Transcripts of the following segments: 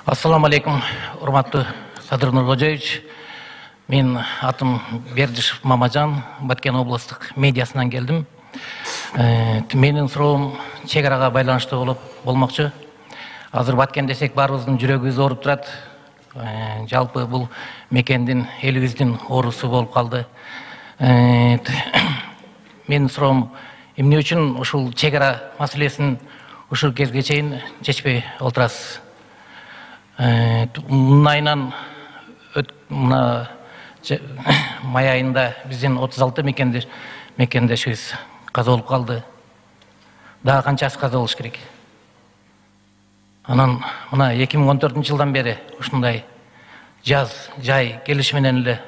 Ассаламу алейкум, урматтуу Садыр Нуркожоевич. Мен атым Бердишев Мамажан, Баткен областык медиасынан келдим. Менин суроом чек арага байланыштуу болмокчу. Азыр Баткен десек баарыбыздын жүрөгүбүз ооруп турат. Жалпы бул мекендин элибиздин оорусу болуп калды. Менин суроом эмне үчүн ушул чек ара маселесин ушул кезге чейин чечпей отурасыз? Мынайынан май айында биздин 36 мекендешибиз каза болуп калды. Дагы канчасы каза болуш керек? Анан мына 2014-жылдан бери ушундай жаз, жай келиши менен эле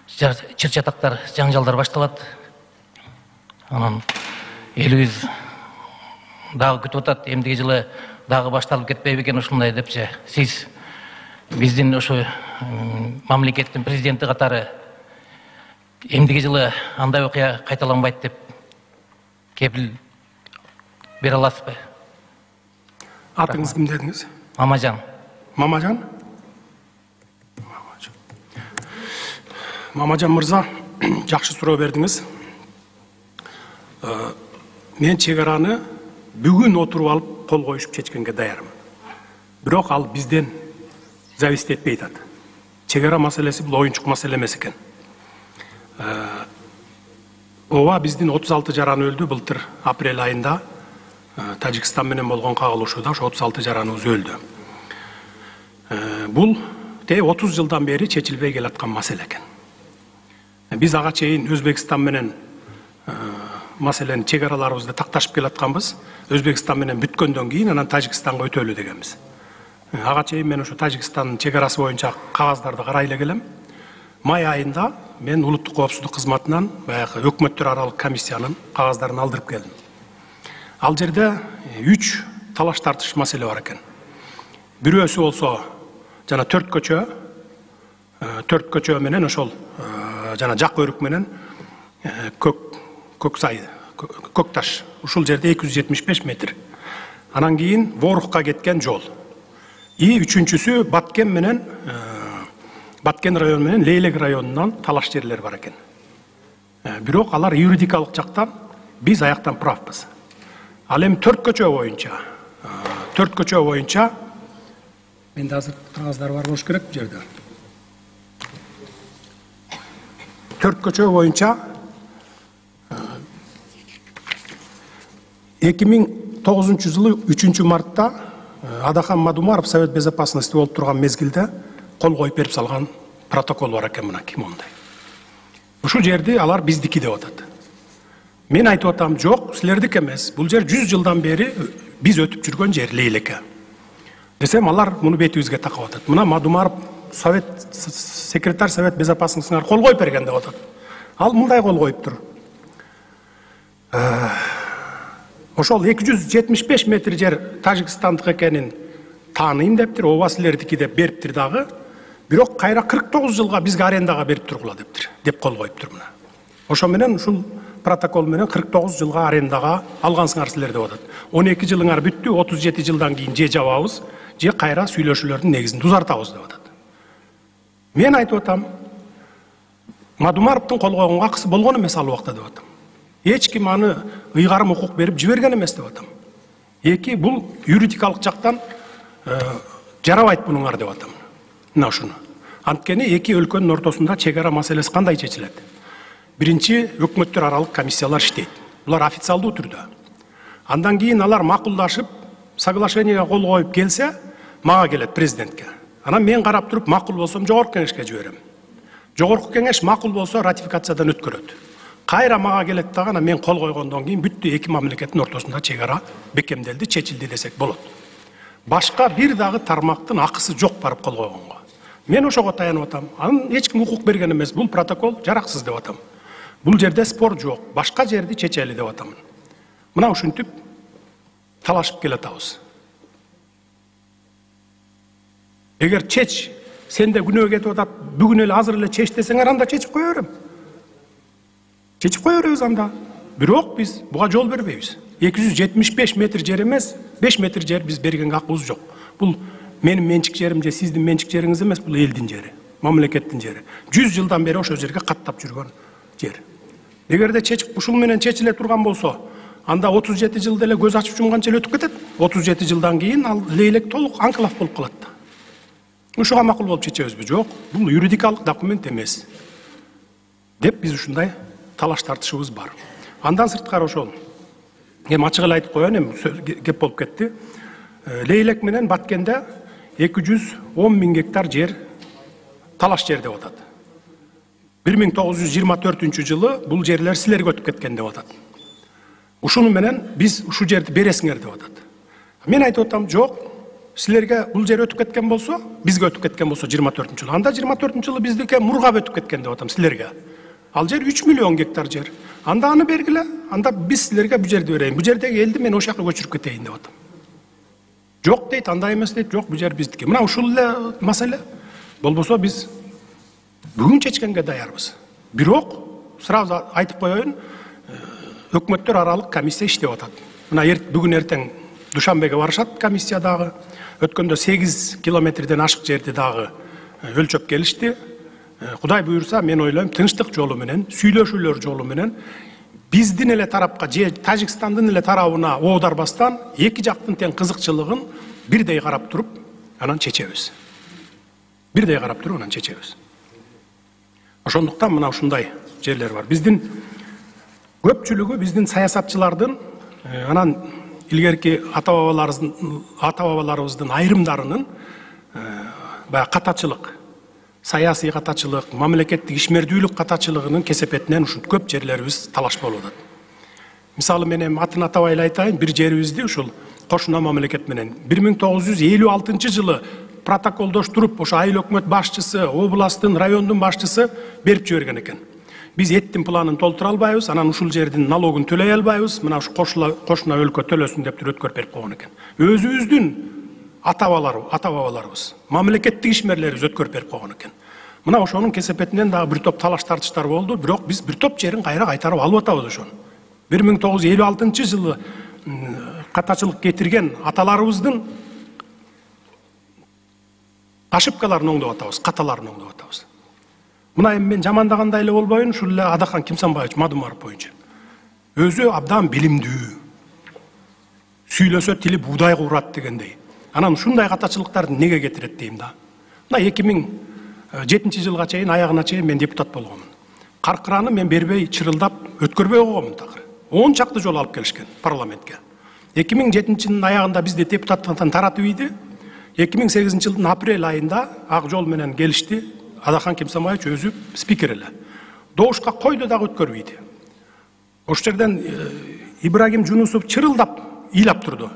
чыр-чатактар, жаңжалдар башталат. Анан элибиз дагы күтүп атат, эмдиги жылы дагы башталып кетпейби экен ушундай депчи. Сиз биздин ушу мамлекеттин президенти катары эмдиги жылы андай окуя кайталанбайт деп кепил бере аласызбы? Атыңыз ким дедиңиз? Мамажан. Мамажан? Мамажан мырза, жакшы суроо бердиңиз. Мен чек араны бүгүн отуруп алып кол коюшуп чечкенге даярмын. Бирок ал бизден зависит этпей атат. Чек ара маселеси бул оюнчук маселе эмес экен. Ооба биздин 36 жаран өлдү былтыр апрель айында. Тажикстан менен болгон кагылышууда ошо 36 жараныбыз өлдү. Бул 30 жылдан бери чечилбей келаткан маселе экен. Биз ага чейин Өзбекстан менен маселени чек араларыбызды такташып келатканбыз. Өзбекстан менен бүткөндөн кийин анан Тажикстанга өтөлү дегенбиз. Ага чейин мен ошо Тажикстандын чек арасы боюнча кагаздарды карай эле келем. Май айында мен улуттук коопсуздук кызматынан баягы өкмөттөр аралык комиссиянын кагаздарын алдырып келдим. Ал жерде 3 талаш тартыш маселе бар экен. Бирөөсү болсо жана 4 көчө менен ошол жана жак өрүк менен Көкташ. Ушул жерде 275 метр. Анан кийин Ворукка кеткен жол. И үчүнчүсү Баткен району менен Лейлек районунан талаш жерлер бар экен. Бирок алар юридикалык жактан биз аяктан правбыз. Ал эми 4 көчө боюнча менде азыр кагаздар бар болуш керек бул жерде. 4 көчө боюнча 2009 жылы 3 мартта Адахан Мадумаров Совет Безопасности болуп турган мезгилде кол коюп берип салган протокол бар экен мына ким ондай. Ушул жерди алар биздики деп атат. Мен айтып атам, жок, силердики эмес. Бул жер 100 жылдан бери биз өтүп жүргөн жер Лейлеке. Десем алар муну бетибизге такап атат. Мына Мадумаров секретарь Совет Безопасностьна кол коюп берген деп атат. Ал мындай кол коюптур. Ошол 275 метр жер Тажикстандык экенин тааныйм дептир, ооба силердики деп бериптир дагы. Бирок кайра 49 жылга бизге арендага берип тургула дептир, деп кол коюптур мына. Ошо менен ушул протокол менен 49 жылга арендага алгансыңар силер деп атат. 12 жылыңар бүттү, 37 жылдан кийин же жабабыз, же кайра сүйлөшүүлөрдүн негизинде узартабыз деп атат. Мен айтып атам, Мадумаровдун кол койгонго акысы болгон эмес ал убакта деп атам. Эч ким аны ыйгарым укук берип жиберген эмес деп атам. Эки, бул юридикалык жактан жарабайт бунуңар деп атам. Мына ушуну. Анткени эки өлкөнүн ортосунда чек ара маселеси кандай чечилет? Биринчи, өкмөттөр аралык комиссиялар иштейт. Булар официалдуу түрдө. Андан кийин алар макулдашып, соглашениеге кол коюп келсе, мага келет президентке. Анан мен карап туруп макул болсом жогорку кеңешке жиберем. Жогорку кеңеш макул болсо ратификациядан өткөрөт. Кайра мага келет дагы, анан мен кол койгондон кийин бүттү эки мамлекеттин ортосунда чек ара бекемделди, чечилди десек болот. Башка бир дагы тармактын акысы жок барып кол койгонго. Мен ошого таянып атам. Анын эч ким укук берген эмес. Бул протокол жараксыз деп атам. Бул жерде спор жок. Башка жерди чечели деп атам. Мына ушинтип талашып келатабыз. Эгер чеч, сенде күнөө кетип атат, бүгүн эле азыр эле чеч десеңер, анда чечип кое берем. Чечип кое беребиз анда. Бирок биз буга жол бербейбиз. 275 метр жер эмес, 5 метр жер биз бергенге акыбыз жок. Бул Менин менчик жерим же сиздин менчик жериңиз эмес, бул элдин жери, мамлекеттин жери. 100 жылдан бери ошол жерге каттап жүргөн жер. Эгерде ушул менен чечиле турган болсо, анда 37 жыл деле көз ачып жумганча эле өтүп кетет. 37 жылдан кийин ал Лейлек толук анклав болуп калат. Ушуга макул болуп чечебизби? Жок, бул юридикалык документ эмес деп биз ушундай талаш тартышыбыз бар. Андан сырткары ошол эми ачык эле айтып коеюн, эми кеп болуп кетти. Лейлек менен Баткенде 210 миң гектар жер талаш жер деп атат. 1924 жылы бул жерлер силерге өтүп кеткен деп атат. Ушуну менен биз ушу жерди бересиңер деп атат. Мен айтып атам, жок, силерге бул жер өтүп кеткен болсо, бизге өтүп кеткен болсо 24 жылы. Анда 24 жылы биздики Мургап өтүп кеткен деп атам силерге. Ал жер 3 миллион гектар жер. Анда аны бергиле, анда биз силерге бул жерди берейин. Бул жердеги элди мен ошол жака көчүрүп кетейин деп атам. Жок дейт, андай эмес дейт, жок, бул жер биздики. Мына ушул эле маселе. Болбосо биз бүгүн чечкенге даярбыз. Бирок сразу айтып коеюн, өкмөттөр аралык комиссия иштеп атат. Мына бүгүн эртең Душанбеге барышат комиссия дагы. Өткөндө 8 километрден ашык жерди дагы өлчөп келишти. Кудай буйрса, мен ойлойм, тынчтык жолу менен, сүйлөшүүлөр жолу менен биздин эле тарапка же Тажикстандын эле тарабына оодарбастан эки жактын тең кызыкчылыгын бирдей карап туруп, анан чечебиз. Бирдей карап туруп, анан чечебиз. Ошондуктан мына ушундай жерлер бар. Биздин көпчүлүгү биздин саясатчылардын, анан илгерки ата-бабаларыбыздын айрымдарынын баягы катачылык, саясий катачылык, мамлекеттик ишмердүүлүк катачылыгынын кесепетинен ушул көп жерлерибиз талаш болуп атат. Мисалы мен эми атын атабай эле айтайын, бир жерибизди ушул кошуна мамлекет менен 1956 жылы протоколдоштуруп, ошо айыл өкмөт башчысы, областтын, райондун башчысы берип жиберген экен. Биз эттин планын толтура албайбыз, анан ушул жердин налогун төлөй албайбыз, мына ушу кошуна өлкө төлөсүн деп өткөрүп берип койгон экен. Өзүбүздүн ата-бабаларыбыз, мамлекеттик ишмерлерибиз өткөрүп берип койгон экен. Мына ошонун кесепетинен дагы бир топ талаш тартыштар болду, бирок биз бир топ жерин кайра кайтарып алып атабыз ошону. 1956 жылы катачылык кетирген аталарыбыздын ошибкаларын оңдоп атабыз, каталарын оңдоп атабыз. Мына эми мен жамандагандай эле болбоюн, ушул эле Адахан Кимсанбаевич Мадумаров боюнча. Өзү абдан билимдүү. Сүйлөсө тили буудай куурат дегендей. Анан ушундай катачылыктарды неге кетирет дейм да. Мына 2007 жылга чейин, аягына чейин мен депутат болгомун. Каркыраны мен бербей, чырылдап, өткөрбөй койгомун такыр. 10 чакты жол алып келишкен парламентке. 2007 жылдын аягында бизди депутаттыктан таратып ийди. 2008 жылдын апрель айында ак жол менен келишти. Адахан Кимсанбаевич өзү спикер эле. Добушка койду дагы өткөрбөйдү. Ошол жерден Ибрагим Жунусов чырылдап, ыйлап турду.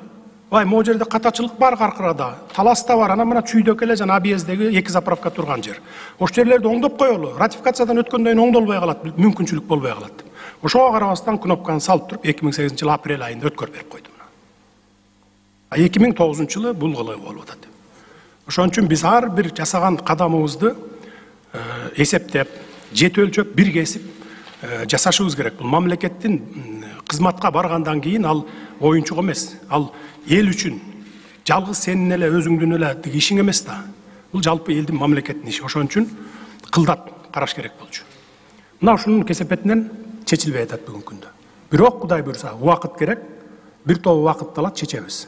Вай, могу жерде катачылык бар Каркырада, таласта бар, ана мына Чүйдөк эле жана Абиездеги 2 заправка турган жер. Ошол жерлерди оңдоп коелу. Ратификациядан өткөндөн кийин оңдолбой калат, мүмкүнчүлүк болбой калат. Ошого карабастан кнопканы салып туруп 2008 жылы апрель айында өткөрүп берип койду. 2009 жылы бул кылыгы болуп атат. Ошон үчүн биз ар бир жасаган кадамыбызды эсептеп, жет өлчөп, бир кесип жасашыбыз керек. Бул мамлекеттин кызматка баргандан кийин ал оюнчук эмес. Ал эл үчүн жалгыз сенин эле өзүңдүн эле ишиң эмес да. Бул жалпы элдин мамлекеттин иши. Ошон үчүн кылдат караш керек болчу. Мына ушунун кесепетинен чечилбей атат бүгүнкү күндө. Бирок Кудай буйрса, убакыт керек. Бир топ убакытты алат, чечебиз.